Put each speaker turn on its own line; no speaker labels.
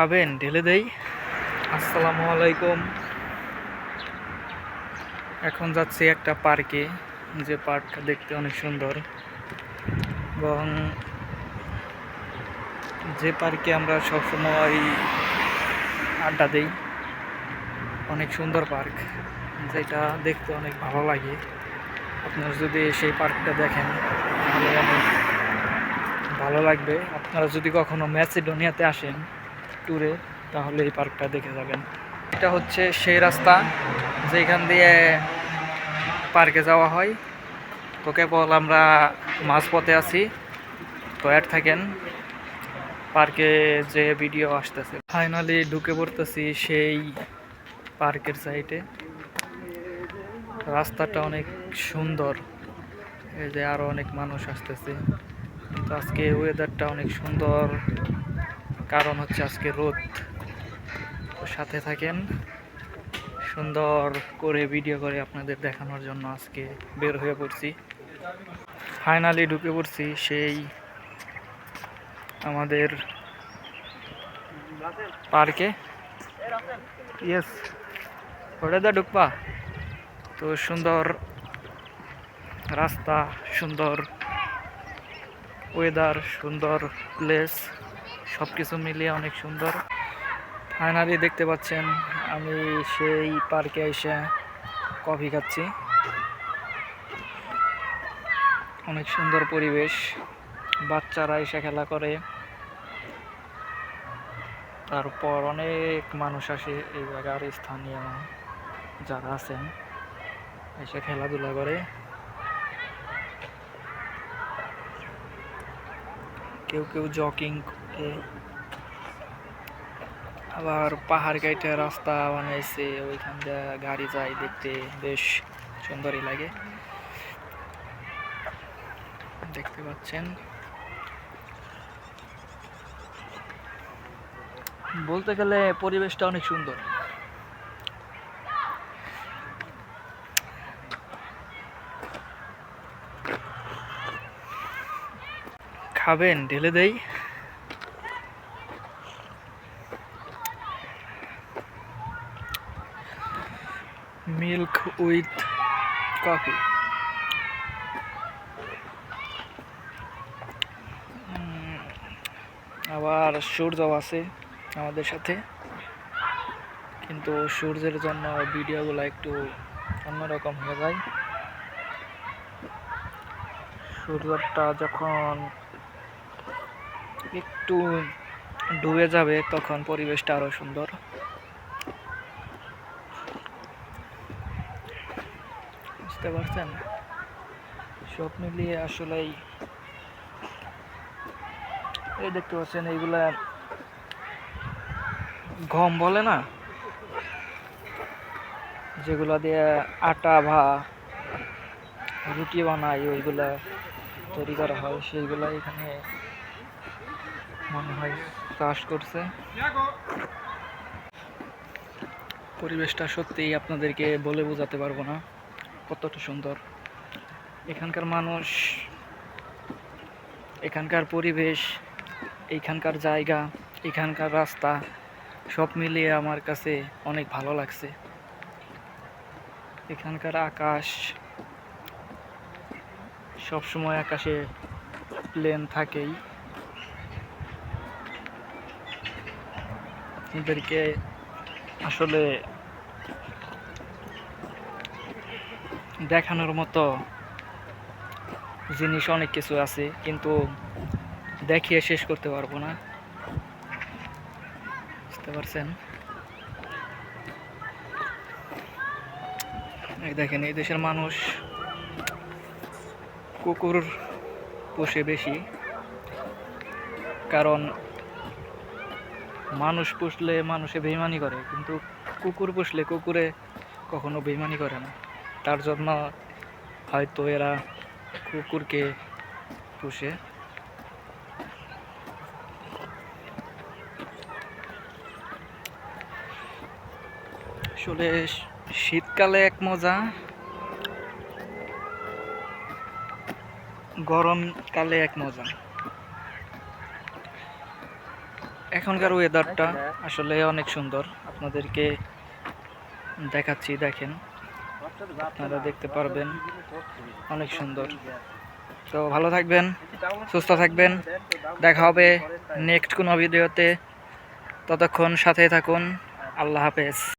খাবেন ঢেলে দেই। আসসালামু আলাইকুম। এখন যাচ্ছি একটা পার্কে, যে পার্কটা দেখতে অনেক সুন্দর এবং যে পার্কে আমরা সবসময় আড্ডা দেই। অনেক সুন্দর পার্ক, যেটা দেখতে অনেক ভালো লাগে। আপনারা যদি সেই পার্কটা দেখেন তাহলে অনেক ভালো লাগবে। আপনারা যদি কখনো ম্যাসেডোনিয়াতে আসেন ট্যুরে, তাহলে এই পার্কটা দেখে যাবেন। এটা হচ্ছে সেই রাস্তা যেখান দিয়ে পার্কে যাওয়া হয়। তো কেবল আমরা মাঝপথে আছি, তো অ্যাড থাকেন। পার্কে যে ভিডিও আসতেছে, ফাইনালি ঢুকে পড়তেছি সেই পার্কের সাইডে। রাস্তাটা অনেক সুন্দর, এই যে আরো অনেক মানুষ আসতেছে। কিন্তু আজকে ওয়েদারটা অনেক সুন্দর, কারণ হচ্ছে আজকে রোদ। তো সাথে থাকেন, সুন্দর করে ভিডিও করে আপনাদের দেখানোর জন্য আজকে বের হয়ে পড়ছি। ফাইনালি ঢুকে পড়ছি সেই আমাদের পার্কে। ইয়েস, ওটা দা ঢুকবা। তো সুন্দর রাস্তা, সুন্দর ওয়েদার, সুন্দর প্লেস, সব কিছু মিলিয়ে অনেক সুন্দর। ফাইনালি দেখতে পাচ্ছেন আমি সেই পার্কে এসে কফি খাচ্ছি। অনেক সুন্দর পরিবেশ, বাচ্চারা এসে খেলা করে। তারপর অনেক মানুষ আসে এই জায়গার, স্থানীয় যারা আছেন এসে খেলাধুলা করে। কেউ কেউ জগিং করে, আবার পাহাড় কাইটে রাস্তা বানাইছে, ওইখান দিয়ে গাড়ি যায়, দেখতে বেশ সুন্দরই লাগে। দেখতে পাচ্ছেন, বলতে গেলে পরিবেশটা অনেক সুন্দর। খাবেন ঢেলে দেই। Milk with coffee. আবার সূর্য আছে আমাদের সাথে, কিন্তু সূর্যের জন্য ভিডিওগুলো একটু অন্যরকম হয়ে যায়। সূর্যটা যখন একটু ডুবে যাবে তখন পরিবেশটা আরো সুন্দর। বুঝতে পারছেন, সব মিলিয়ে আসলেই এই দেখতে পাচ্ছেন, এইগুলা গম বলে না, যেগুলা দিয়ে আটা বা রুটি বানায়, ওইগুলা তৈরি করা হয়, সেইগুলা এখানে মনে হয় চাষ করছে। পরিবেশটা সত্যিই আপনাদেরকে বলে বোঝাতে পারবো না কতটা সুন্দর। এখানকার মানুষ, এখানকার পরিবেশ, এইখানকার জায়গা, এখানকার রাস্তা, সব মিলিয়ে আমার কাছে অনেক ভালো লাগছে। এখানকার আকাশ, সবসময় আকাশে প্লেন থাকেই। আপনাদেরকে আসলে দেখানোর মতো জিনিস অনেক কিছু আছে, কিন্তু দেখিয়ে শেষ করতে পারবো না। বুঝতে পারছেন, এই দেখেন, এই দেশের মানুষ কুকুর পোষে বেশি, কারণ মানুষ পুষলে মানুষে বেইমানি করে, কিন্তু কুকুর পুষলে কুকুরে কখনো বেইমানি করে না। তার জন্য হয়তো এরা কুকুরকে পুষে। আসলে শীতকালে এক মজা, গরমকালে এক মজা। এখনকার ওয়েদারটা আসলে অনেক সুন্দর, আপনাদেরকে দেখাচ্ছি, দেখেন, আপনারা দেখতে পারবেন, অনেক সুন্দর। তো ভালো থাকবেন, সুস্থ থাকবেন, দেখা হবে নেক্সট কোনো ভিডিওতে। ততক্ষণ সাথে থাকুন, আল্লাহ হাফেজ।